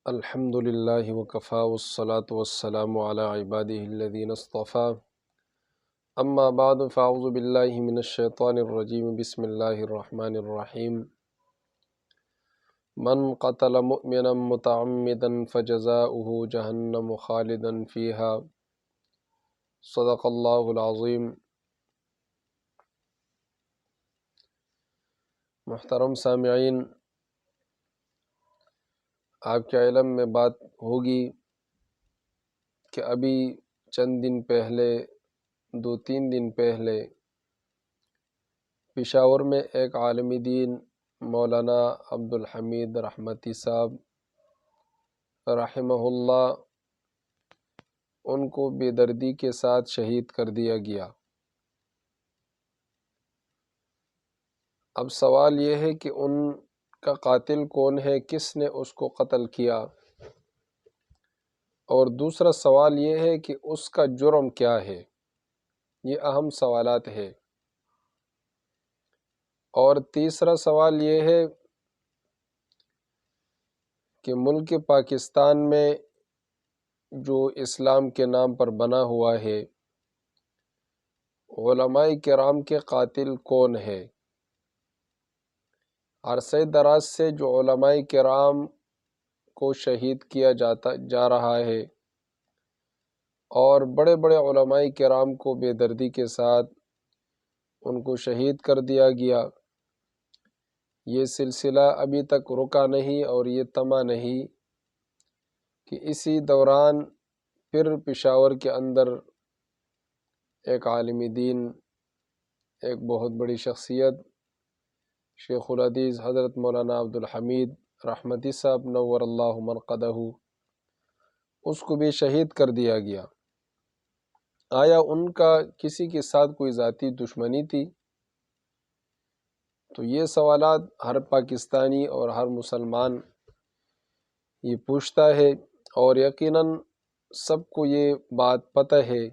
الحمد للہ وکفا والصلاة والسلام علی عباده الذین اصطفى اما بعد فاعوذ باللہ من الشیطان الرجیم بسم اللہ الرحمن الرحیم من قتل مؤمنا متعمدا فجزاؤه جہنم خالدا فیہا صدق اللہ العظیم۔ محترم سامعین، آپ کے علم میں بات ہوگی کہ ابھی چند دن پہلے 2-3 دن پہلے پشاور میں ایک عالم دین مولانا عبدالحمید رحمتی صاحب رحمہ اللہ، ان کو بے دردی کے ساتھ شہید کر دیا گیا۔ اب سوال یہ ہے کہ ان کا قاتل کون ہے، کس نے اس کو قتل کیا، اور دوسرا سوال یہ ہے کہ اس کا جرم کیا ہے۔ یہ اہم سوالات ہیں۔ اور تیسرا سوال یہ ہے کہ ملک پاکستان میں جو اسلام کے نام پر بنا ہوا ہے، علماء کرام کے قاتل کون ہے؟ عرصہ دراز سے جو علماء کرام کو شہید کیا جا رہا ہے، اور بڑے بڑے علماء کرام کو بے دردی کے ساتھ ان کو شہید کر دیا گیا، یہ سلسلہ ابھی تک رکا نہیں اور یہ تھما نہیں کہ اسی دوران پھر پشاور کے اندر ایک عالم دین، ایک بہت بڑی شخصیت شیخ الحدیث حضرت مولانا عبدالحمید رحمتی صاحب نور اللہ مرقدہ، اس کو بھی شہید کر دیا گیا۔ آیا ان کا کسی کے ساتھ کوئی ذاتی دشمنی تھی؟ تو یہ سوالات ہر پاکستانی اور ہر مسلمان یہ پوچھتا ہے، اور یقیناً سب کو یہ بات پتہ ہے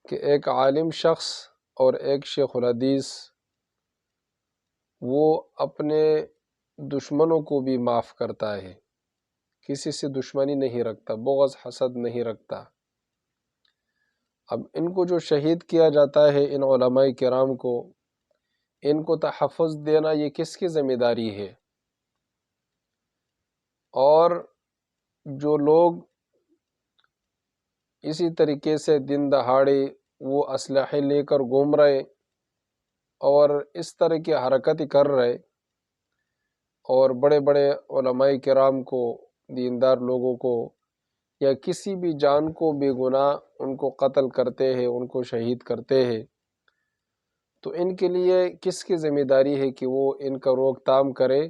کہ ایک عالم شخص اور ایک شیخ الحدیث وہ اپنے دشمنوں کو بھی معاف کرتا ہے، کسی سے دشمنی نہیں رکھتا، بغض حسد نہیں رکھتا۔ اب ان کو جو شہید کیا جاتا ہے، ان علماء کرام کو، ان کو تحفظ دینا یہ کس کی ذمہ داری ہے؟ اور جو لوگ اسی طریقے سے دن دہاڑے وہ اسلحے لے کر گھوم رہے اور اس طرح کی حرکت کر رہے، اور بڑے بڑے علماء کرام کو، دیندار لوگوں کو، یا کسی بھی جان کو بے گناہ ان کو قتل کرتے ہیں، ان کو شہید کرتے ہیں، تو ان کے لیے کس کی ذمہ داری ہے کہ وہ ان کا روک تھام کرے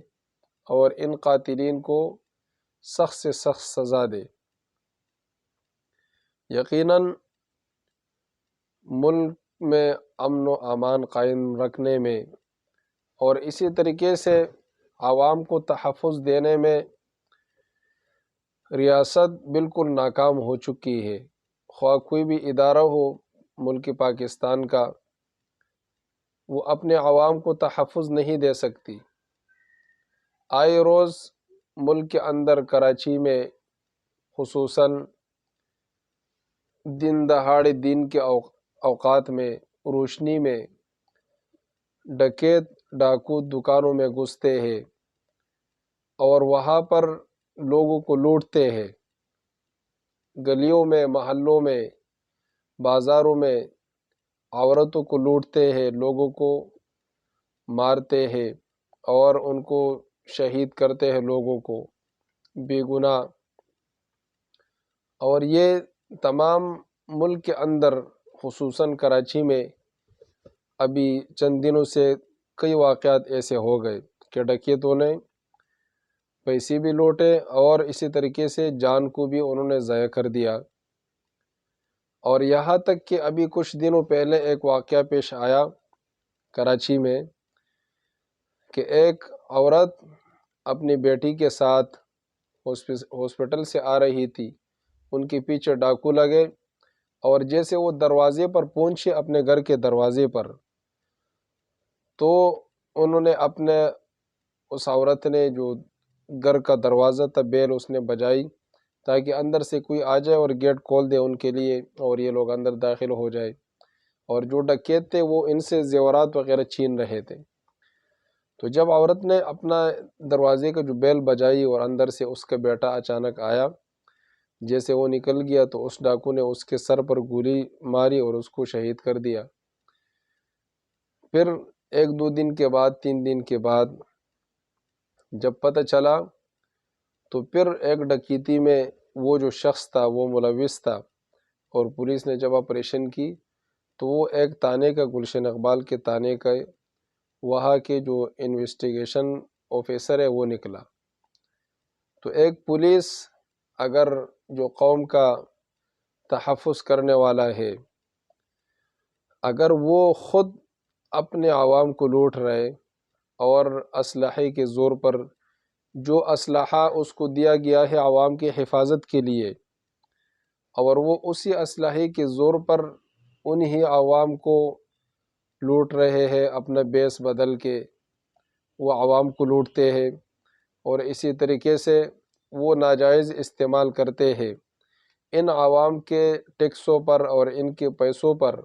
اور ان قاتلین کو سخت سے سخت سزا دے؟ یقیناً ملک میں امن و امان قائم رکھنے میں اور اسی طریقے سے عوام کو تحفظ دینے میں ریاست بالکل ناکام ہو چکی ہے۔ خواہ کوئی بھی ادارہ ہو ملک پاکستان کا، وہ اپنے عوام کو تحفظ نہیں دے سکتی۔ آئے روز ملک کے اندر کراچی میں خصوصاً دن دہاڑے دن کے اوقات میں روشنی میں ڈکیت ڈاکو دکانوں میں گھستے ہیں اور وہاں پر لوگوں کو لوٹتے ہیں، گلیوں میں، محلوں میں، بازاروں میں عورتوں کو لوٹتے ہیں، لوگوں کو مارتے ہیں اور ان کو شہید کرتے ہیں، لوگوں کو بے گناہ۔ اور یہ تمام ملک کے اندر خصوصاً کراچی میں ابھی چند دنوں سے کئی واقعات ایسے ہو گئے کہ ڈکیتوں نے پیسے بھی لوٹے اور اسی طریقے سے جان کو بھی انہوں نے ضائع کر دیا۔ اور یہاں تک کہ ابھی کچھ دنوں پہلے ایک واقعہ پیش آیا کراچی میں کہ ایک عورت اپنی بیٹی کے ساتھ ہاسپٹل سے آ رہی تھی، ان کے پیچھے ڈاکو لگے، اور جیسے وہ دروازے پر پہنچے، اپنے گھر کے دروازے پر، تو انہوں نے اس عورت نے جو گھر کا دروازہ تھا، بیل اس نے بجائی تاکہ اندر سے کوئی آ جائے اور گیٹ کھول دے ان کے لیے اور یہ لوگ اندر داخل ہو جائے، اور جو ڈکیت تھے وہ ان سے زیورات وغیرہ چھین رہے تھے۔ تو جب عورت نے اپنا دروازے کا جو بیل بجائی اور اندر سے اس کا بیٹا اچانک آیا، جیسے وہ نکل گیا تو اس ڈاکو نے اس کے سر پر گولی ماری اور اس کو شہید کر دیا۔ پھر 1-2 دن کے بعد، 3 دن کے بعد جب پتہ چلا تو پھر ایک ڈکیتی میں وہ جو شخص تھا وہ ملوث تھا، اور پولیس نے جب آپریشن کی تو وہ ایک تانے کا، گلشن اقبال کے تانے کا وہاں کے جو انویسٹیگیشن آفیسر ہے وہ نکلا۔ تو ایک پولیس اگر جو قوم کا تحفظ کرنے والا ہے، اگر وہ خود اپنے عوام کو لوٹ رہے اور اسلحے کے زور پر، جو اسلحہ اس کو دیا گیا ہے عوام کی حفاظت کے لیے، اور وہ اسی اسلحے کے زور پر انہی عوام کو لوٹ رہے ہیں، اپنا بیس بدل کے وہ عوام کو لوٹتے ہیں، اور اسی طریقے سے وہ ناجائز استعمال کرتے ہیں ان عوام کے ٹیکسوں پر اور ان کے پیسوں پر،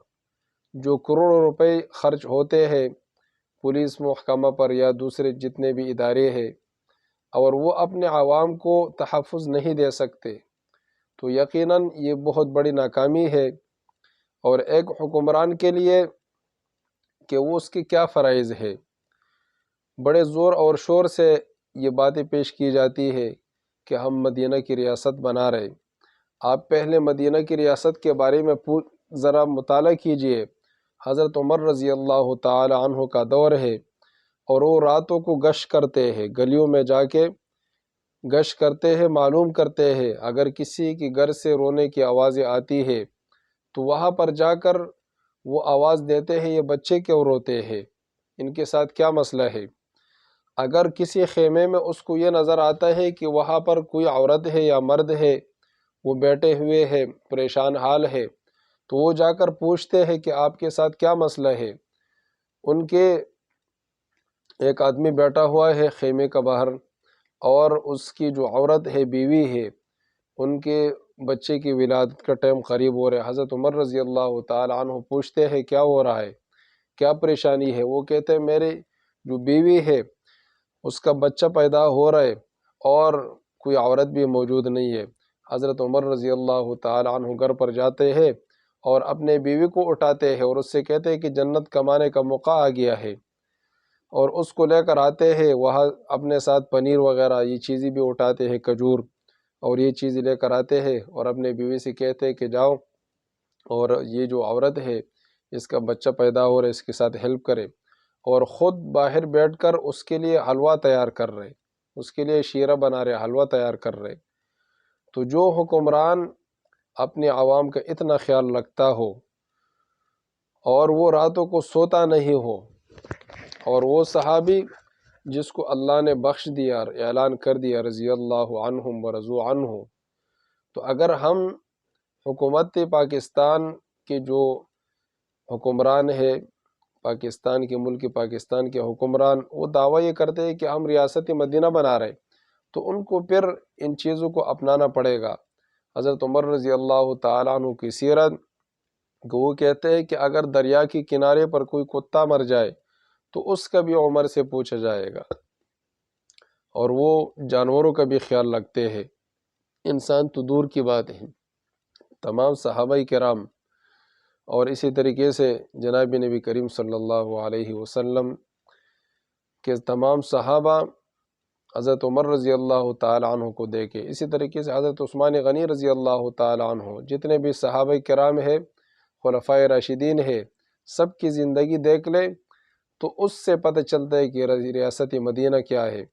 جو کروڑوں روپے خرچ ہوتے ہیں پولیس محکمہ پر یا دوسرے جتنے بھی ادارے ہیں، اور وہ اپنے عوام کو تحفظ نہیں دے سکتے، تو یقیناً یہ بہت بڑی ناکامی ہے۔ اور ایک حکمران کے لیے کہ وہ اس کے کیا فرائض ہے، بڑے زور اور شور سے یہ باتیں پیش کی جاتی ہے کہ ہم مدینہ کی ریاست بنا رہے۔ آپ پہلے مدینہ کی ریاست کے بارے میں ذرا مطالعہ کیجئے۔ حضرت عمر رضی اللہ تعالی عنہ کا دور ہے، اور وہ راتوں کو گشت کرتے ہیں، گلیوں میں جا کے گشت کرتے ہیں، معلوم کرتے ہیں اگر کسی کے گھر سے رونے کی آوازیں آتی ہے تو وہاں پر جا کر وہ آواز دیتے ہیں یہ بچے کیوں روتے ہیں، ان کے ساتھ کیا مسئلہ ہے۔ اگر کسی خیمے میں اس کو یہ نظر آتا ہے کہ وہاں پر کوئی عورت ہے یا مرد ہے، وہ بیٹھے ہوئے ہے، پریشان حال ہے، تو وہ جا کر پوچھتے ہیں کہ آپ کے ساتھ کیا مسئلہ ہے۔ ان کے ایک آدمی بیٹھا ہوا ہے خیمے کا باہر، اور اس کی جو عورت ہے، بیوی ہے، ان کے بچے کی ولادت کا ٹائم قریب ہو رہا ہے۔ حضرت عمر رضی اللہ تعالی عنہ پوچھتے ہیں کیا ہو رہا ہے، کیا پریشانی ہے۔ وہ کہتے ہیں میرے جو بیوی ہے اس کا بچہ پیدا ہو رہا ہے اور کوئی عورت بھی موجود نہیں ہے۔ حضرت عمر رضی اللہ تعالی عنہ گھر پر جاتے ہیں اور اپنے بیوی کو اٹھاتے ہیں اور اس سے کہتے ہیں کہ جنت کمانے کا موقع آ گیا ہے، اور اس کو لے کر آتے ہیں وہاں، اپنے ساتھ پنیر وغیرہ یہ چیزیں بھی اٹھاتے ہیں، کھجور اور یہ چیزیں لے کر آتے ہیں، اور اپنے بیوی سے کہتے ہیں کہ جاؤ اور یہ جو عورت ہے اس کا بچہ پیدا ہو رہا ہے، اس کے ساتھ ہیلپ کرے، اور خود باہر بیٹھ کر اس کے لیے حلوہ تیار کر رہے، اس کے لیے شیرہ بنا رہے، حلوہ تیار کر رہے۔ تو جو حکمران اپنے عوام کا اتنا خیال رکھتا ہو اور وہ راتوں کو سوتا نہیں ہو، اور وہ صحابی جس کو اللہ نے بخش دیا، اعلان کر دیا رضی اللہ عنہم ورضوا عنہ، تو اگر ہم حکومت پاکستان کے جو حکمران ہے، پاکستان کے ملک پاکستان کے حکمران، وہ دعویٰ یہ کرتے ہیں کہ ہم ریاست مدینہ بنا رہے، تو ان کو پھر ان چیزوں کو اپنانا پڑے گا۔ حضرت عمر رضی اللہ تعالیٰ عنہ کی سیرت کہ وہ کہتے ہیں کہ اگر دریا کے کنارے پر کوئی کتا مر جائے تو اس کا بھی عمر سے پوچھا جائے گا، اور وہ جانوروں کا بھی خیال رکھتے ہیں، انسان تو دور کی بات ہے۔ تمام صحابہ کرام اور اسی طریقے سے جناب نبی کریم صلی اللہ علیہ وسلم کے تمام صحابہ حضرت عمر رضی اللہ تعالی عنہ کو دیکھے، اسی طریقے سے حضرت عثمان غنی رضی اللہ تعالی عنہ، جتنے بھی صحابہ کرام ہیں، خلفائے راشدین ہیں، سب کی زندگی دیکھ لے تو اس سے پتہ چلتا ہے کہ ریاست مدینہ کیا ہے۔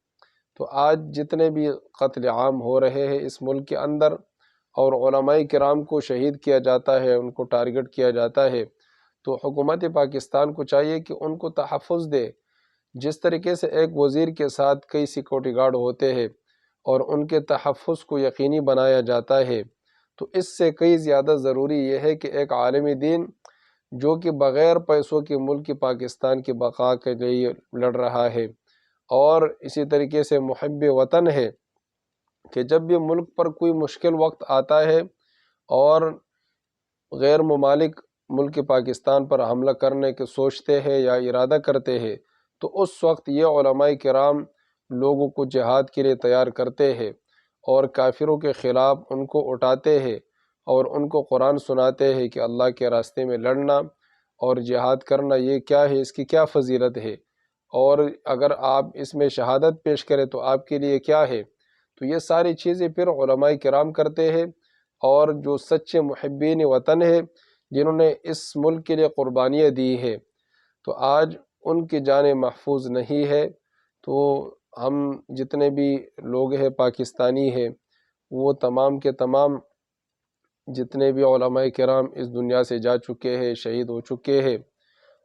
تو آج جتنے بھی قتل عام ہو رہے ہیں اس ملک کے اندر، اور علماء کرام کو شہید کیا جاتا ہے، ان کو ٹارگٹ کیا جاتا ہے، تو حکومت پاکستان کو چاہیے کہ ان کو تحفظ دے۔ جس طریقے سے ایک وزیر کے ساتھ کئی سیکورٹی گارڈ ہوتے ہیں اور ان کے تحفظ کو یقینی بنایا جاتا ہے، تو اس سے کئی زیادہ ضروری یہ ہے کہ ایک عالم دین جو کہ بغیر پیسوں کے ملک پاکستان کی بقا کے لیے لڑ رہا ہے، اور اسی طریقے سے محب وطن ہے کہ جب بھی ملک پر کوئی مشکل وقت آتا ہے اور غیر ممالک ملک پاکستان پر حملہ کرنے کے سوچتے ہیں یا ارادہ کرتے ہیں، تو اس وقت یہ علماء کرام لوگوں کو جہاد کے لیے تیار کرتے ہیں اور کافروں کے خلاف ان کو اٹھاتے ہیں اور ان کو قرآن سناتے ہیں کہ اللہ کے راستے میں لڑنا اور جہاد کرنا یہ کیا ہے، اس کی کیا فضیلت ہے، اور اگر آپ اس میں شہادت پیش کریں تو آپ کے لیے کیا ہے۔ تو یہ ساری چیزیں پھر علماء کرام کرتے ہیں، اور جو سچے محبین وطن ہیں جنہوں نے اس ملک کے لیے قربانیاں دی ہے، تو آج ان کی جانیں محفوظ نہیں ہے۔ تو ہم جتنے بھی لوگ ہیں پاکستانی ہیں، وہ تمام کے تمام جتنے بھی علماء کرام اس دنیا سے جا چکے ہیں، شہید ہو چکے ہیں،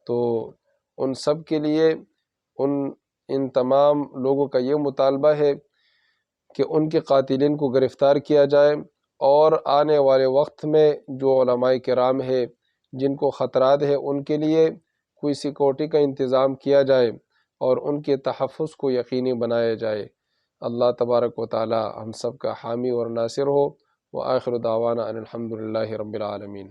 تو ان سب کے لیے ان تمام لوگوں کا یہ مطالبہ ہے کہ ان کے قاتلین کو گرفتار کیا جائے، اور آنے والے وقت میں جو علماء کرام ہے جن کو خطرات ہے ان کے لیے کوئی سیکورٹی کا انتظام کیا جائے اور ان کے تحفظ کو یقینی بنایا جائے۔ اللہ تبارک و تعالی ہم سب کا حامی اور ناصر ہو۔ وآخر دعوانا ان الحمد للہ رب العالمین۔